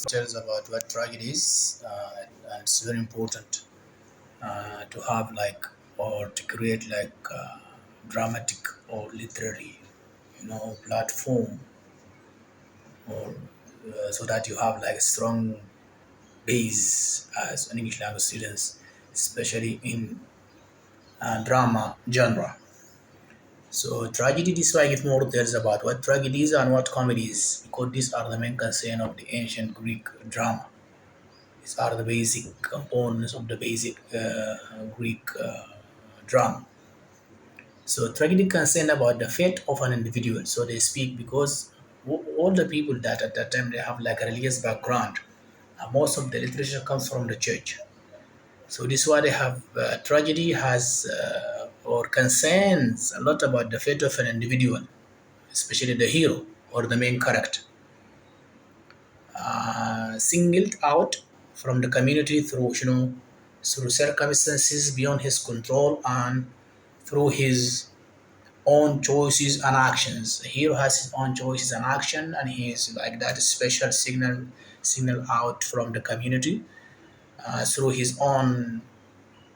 Tells about what tragedy is, and it's very important to have or to create dramatic or literary, platform, or so that you have like a strong base as an English language students, especially in drama genre. So tragedy, this is why I give more details about what tragedy is and what comedy is, because these are the main concern of the ancient Greek drama. These are the basic components of the basic Greek drama. So tragedy concern about the fate of an individual. So they speak because all the people that at that time they have like a religious background. Most of the literature comes from the church. So this is why they have tragedy has or concerns a lot about the fate of an individual, especially the hero or the main character, singled out from the community through circumstances beyond his control and through his own choices and actions. The hero has his own choices and action, and he is like that special signal out from the community through his own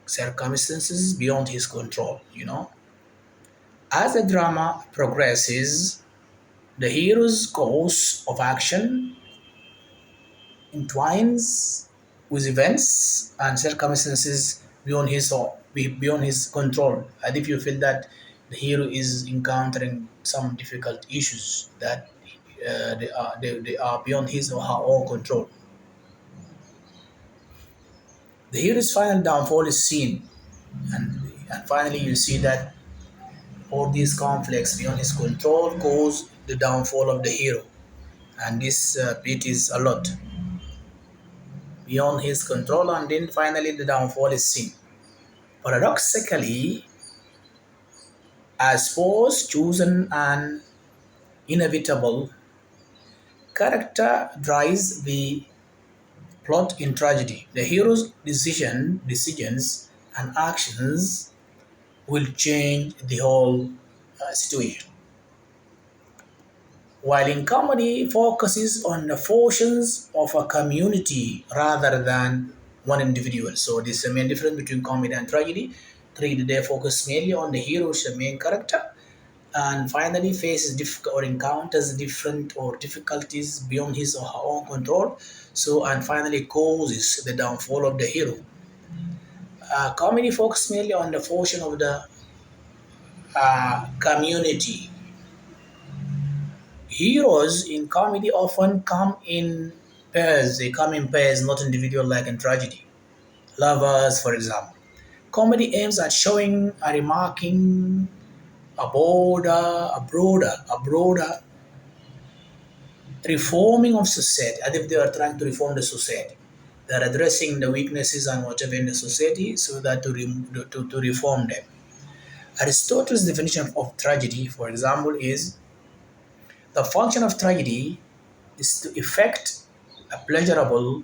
circumstances beyond his control. As the drama progresses, the hero's course of action entwines with events and circumstances beyond his control. And if you feel that the hero is encountering some difficult issues that they are beyond his or her own control, the hero's final downfall is seen, and finally you see that all these conflicts beyond his control cause the downfall of the hero, and this bit is a lot beyond his control, and then finally the downfall is seen. Paradoxically, as force chosen and inevitable, character drives the plot in tragedy. The hero's decisions, and actions will change the whole situation. While in comedy focuses on the fortunes of a community rather than one individual. So this is the main difference between comedy and tragedy. Tragedy they focus mainly on the hero's the main character, and finally faces or encounters different or difficulties beyond his or her own control. So and finally causes the downfall of the hero. Comedy focuses mainly on the fortune of the community. Heroes in comedy often come in pairs. They come in pairs, not individual like in tragedy. Lovers, for example. Comedy aims at showing a remarking a broader reforming of society, as if they are trying to reform the society. They are addressing the weaknesses and whatever in the society so that to reform them. Aristotle's definition of tragedy, for example, is the function of tragedy is to effect a pleasurable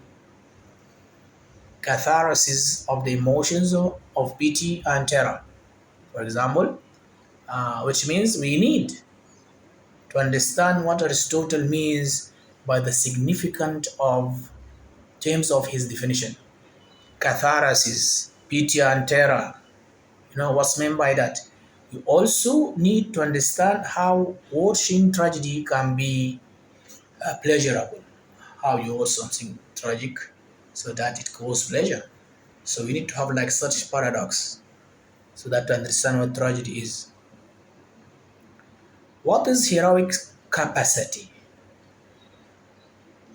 catharsis of the emotions of pity and terror. For example, which means we need to understand what Aristotle means by the significance of terms of his definition. Catharsis, pity and terror. You know what's meant by that? You also need to understand how watching tragedy can be pleasurable. How you watch something tragic so that it causes pleasure. So we need to have like such paradox so that to understand what tragedy is. What is heroic capacity?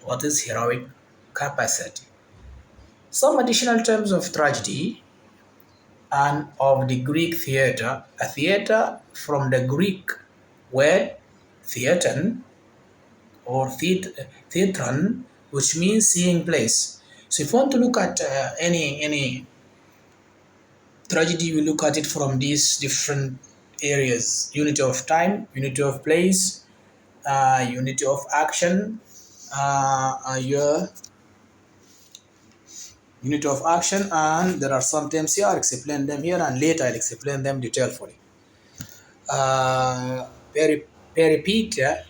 What is heroic capacity? Some additional terms of tragedy and of the Greek theater. A theater from the Greek word theaton or theatron, which means seeing place. So if you want to look at any tragedy, we look at it from these different areas: unity of time, unity of place, unity of action, your unit of action, and there are some terms here. I'll explain them here and later I'll explain them detailfully. Very Peripetia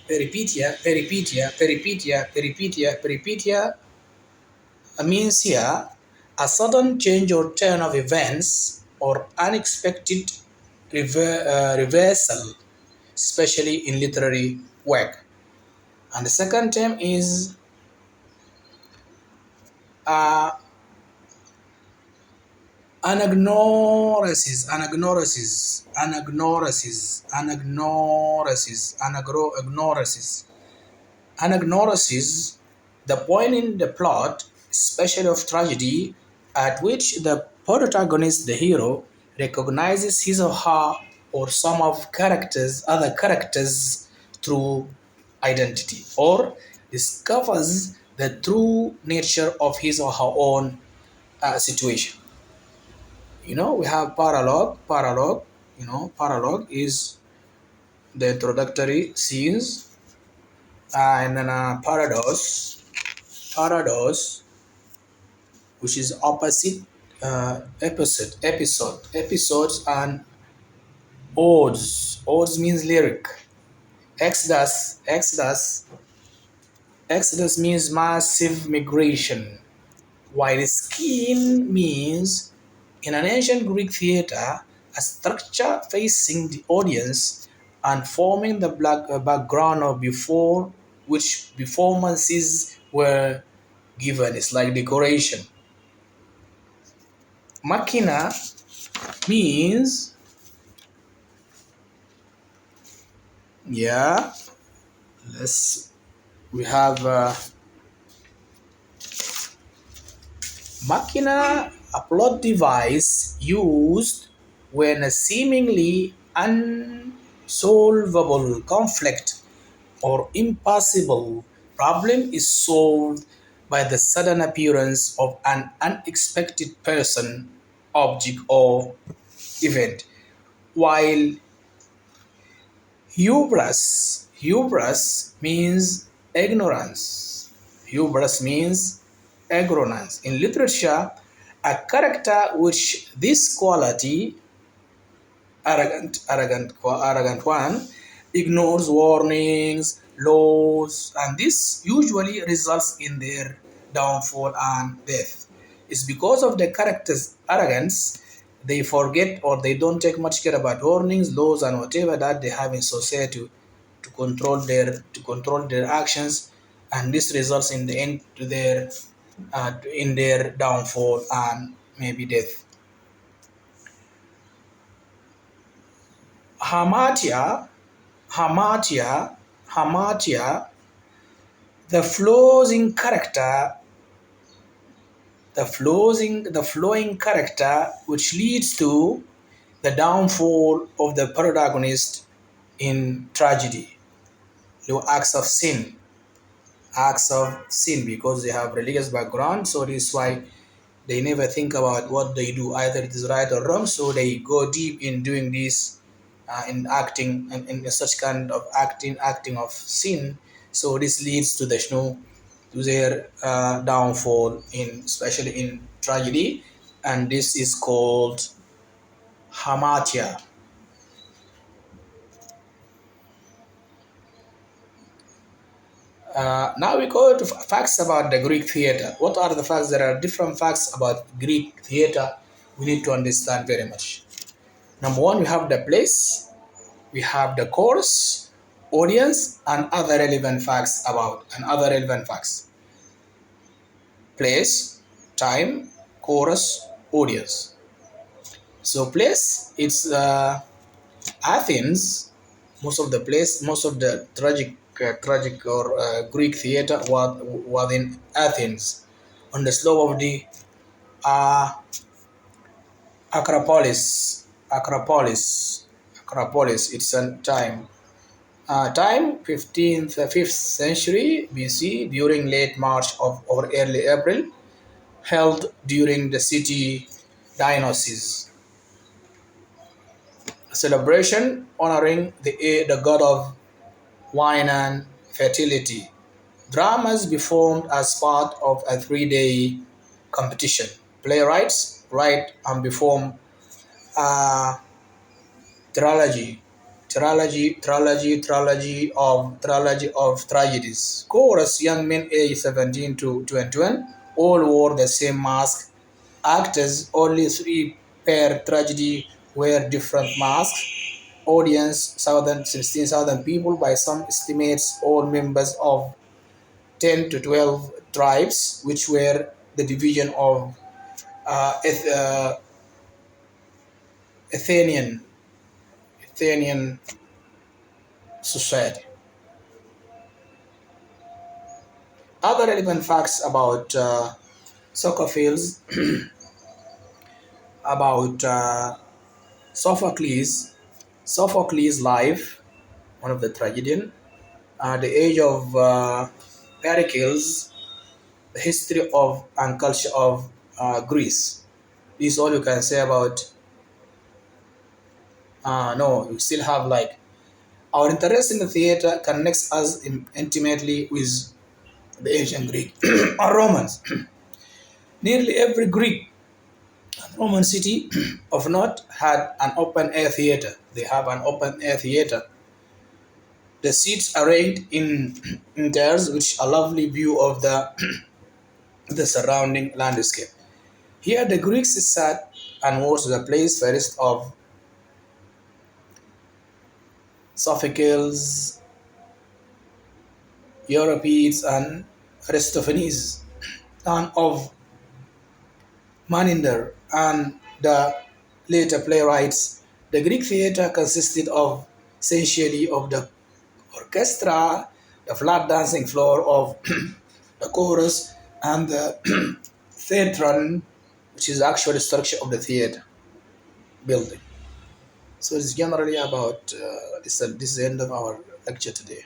means here a sudden change or turn of events or unexpected reversal, especially in literary work. And the second term is uh, anagnosis, the point in the plot, especially of tragedy, at which the protagonist, the hero, recognizes his or her or some of other characters through identity, or discovers the true nature of his or her own situation. We have paralogue. Paralogue is the introductory scenes, and then paradox, which is opposite episodes, and odes means lyric. Exodus means massive migration, while scheme means, in an ancient Greek theater, a structure facing the audience and forming the background of before which performances were given. It's like decoration. Machina means, yeah, let's we have machina, a plot device used when a seemingly unsolvable conflict or impossible problem is solved by the sudden appearance of an unexpected person, object, or event. While hubris means ignorance. Hubris means ignorance. In literature, a character which this quality, arrogant one, ignores warnings, laws, and this usually results in their downfall and death. It's because of the character's arrogance they forget or they don't take much care about warnings, laws, and whatever that they have in society to control their actions, and this results in the end to their in their downfall and maybe death. Hamartia, hamartia, hamartia, the flaws in character, the flowing character, which leads to the downfall of the protagonist in tragedy. No acts of sin, because they have religious background, so this is why they never think about what they do, either it is right or wrong, so they go deep in doing this, in acting, and in such kind of acting of sin. So this leads to to their downfall, in especially in tragedy, and this is called hamartia. Now we go to facts about the Greek theater. What are the facts? There are different facts about Greek theater we need to understand very much. Number one, we have the place, we have the chorus, audience, and other relevant facts about and other relevant facts. Place, time, chorus, audience. So place, it's Athens. Most of the tragic or Greek theater was in Athens, on the slope of the uh, Acropolis. Acropolis. It's a time 15th 5th century BC, during late March or early April, held during the city Dionysus celebration honoring the god of wine and fertility. Dramas performed as part of a 3-day competition. Playwrights write and perform a trilogy. trilogy of tragedies. Chorus, young men aged 17 to 21, all wore the same mask. Actors, only three per tragedy wear different masks. Audience, 16,000 people by some estimates, all members of 10 to 12 tribes, which were the division of Athenian, Athenian society. Other relevant facts about soccer fields, about Sophocles, Sophocles' life, one of the tragedian, the age of Pericles, the history of and culture of Greece. This is all you can say about. No, you still have like our interest in the theater connects us intimately with the ancient Greek or Romans. Nearly every Greek and Roman city of note had an open air theater. They have an open air theater. The seats arranged in tiers, which a lovely view of the surrounding landscape. Here the Greeks sat and watched the plays first of Sophocles, Euripides, and Aristophanes, and of Maninder and the later playwrights. The Greek theatre consisted of essentially of the orchestra, the flat dancing floor of the chorus, and the theatron, which is the actual structure of the theatre building. So it's generally about this. This is the end of our lecture today.